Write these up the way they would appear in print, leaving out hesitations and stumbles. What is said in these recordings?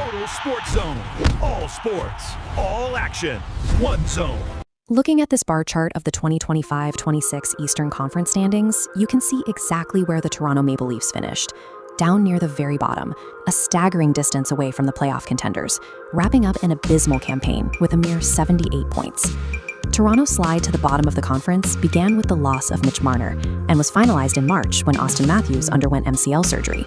Total Sports Zone. All sports, all action, one zone. Looking at this bar chart of the 2025-26 Eastern Conference standings, you can see exactly where the Toronto Maple Leafs finished. Down near the very bottom, a staggering distance away from the playoff contenders, wrapping up an abysmal campaign with a mere 78 points. Toronto's slide to the bottom of the conference began with the loss of Mitch Marner and was finalized in March when Austin Matthews underwent MCL surgery.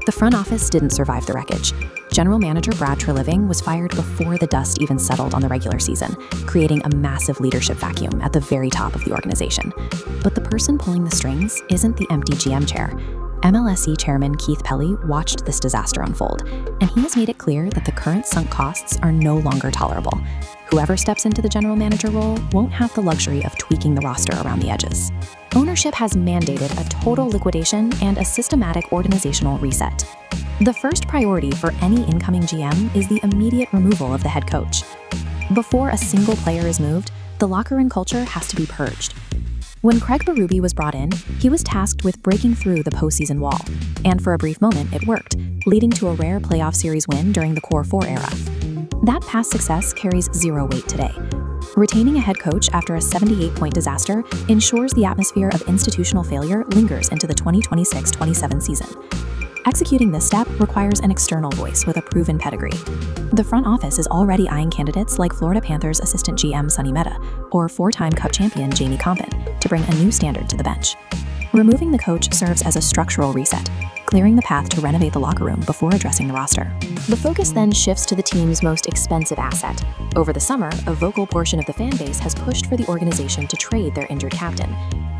The front office didn't survive the wreckage. General manager Brad Treliving was fired before the dust even settled on the regular season, creating a massive leadership vacuum at the very top of the organization. But the person pulling the strings isn't the empty GM chair. MLSE chairman Keith Pelly watched this disaster unfold, and he has made it clear that the current sunk costs are no longer tolerable. Whoever steps into the general manager role won't have the luxury of tweaking the roster around the edges. Ownership has mandated a total liquidation and a systematic organizational reset. The first priority for any incoming GM is the immediate removal of the head coach. Before a single player is moved, the locker room culture has to be purged. When Craig Berube was brought in, he was tasked with breaking through the postseason wall, and for a brief moment it worked, leading to a rare playoff series win during the Core 4 era. That past success carries zero weight today. Retaining a head coach after a 78-point disaster ensures the atmosphere of institutional failure lingers into the 2026-27 season. Executing this step requires an external voice with a proven pedigree. The front office is already eyeing candidates like Florida Panthers assistant GM Sonny Mehta or four-time Cup champion Jamie Compton to bring a new standard to the bench. Removing the coach serves as a structural reset, clearing the path to renovate the locker room before addressing the roster. The focus then shifts to the team's most expensive asset. Over the summer, a vocal portion of the fan base has pushed for the organization to trade their injured captain.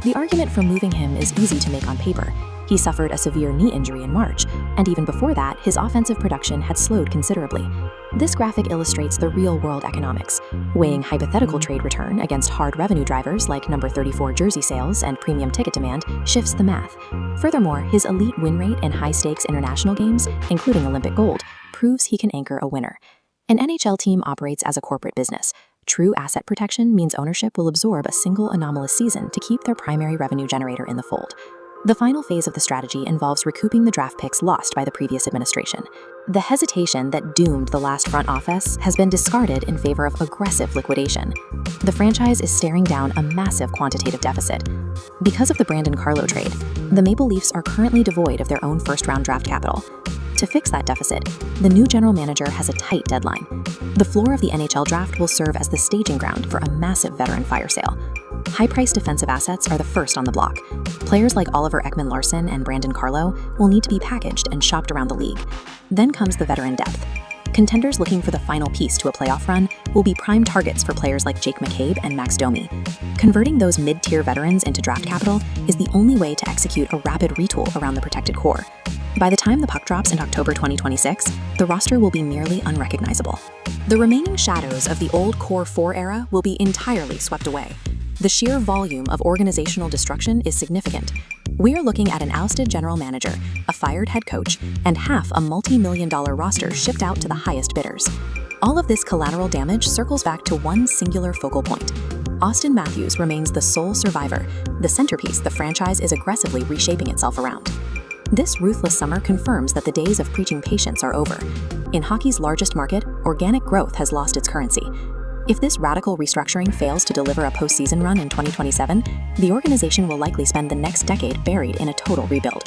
The argument for moving him is easy to make on paper. He suffered a severe knee injury in March, and even before that, his offensive production had slowed considerably. This graphic illustrates the real-world economics, weighing hypothetical trade return against hard revenue drivers like number 34 jersey sales and premium ticket demand shifts the math. Furthermore, his elite win rate in high-stakes international games, including Olympic gold, proves he can anchor a winner. An NHL team operates as a corporate business. True asset protection means ownership will absorb a single anomalous season to keep their primary revenue generator in the fold. The final phase of the strategy involves recouping the draft picks lost by the previous administration. The hesitation that doomed the last front office has been discarded in favor of aggressive liquidation. The franchise is staring down a massive quantitative deficit. Because of the Brandon Carlo trade, the Maple Leafs are currently devoid of their own first-round draft capital. To fix that deficit, the new general manager has a tight deadline. The floor of the NHL draft will serve as the staging ground for a massive veteran fire sale. High-priced defensive assets are the first on the block. Players like Oliver Ekman-Larsson and Brandon Carlo will need to be packaged and shopped around the league. Then comes the veteran depth. Contenders looking for the final piece to a playoff run will be prime targets for players like Jake McCabe and Max Domi. Converting those mid-tier veterans into draft capital is the only way to execute a rapid retool around the protected core. By the time the puck drops in October 2026, the roster will be nearly unrecognizable. The remaining shadows of the old Core 4 era will be entirely swept away. The sheer volume of organizational destruction is significant. We are looking at an ousted general manager, a fired head coach, and half a multi-million-dollar roster shipped out to the highest bidders. All of this collateral damage circles back to one singular focal point. Austin Matthews remains the sole survivor, the centerpiece the franchise is aggressively reshaping itself around. This ruthless summer confirms that the days of preaching patience are over. In hockey's largest market, organic growth has lost its currency. If this radical restructuring fails to deliver a postseason run in 2027, the organization will likely spend the next decade buried in a total rebuild.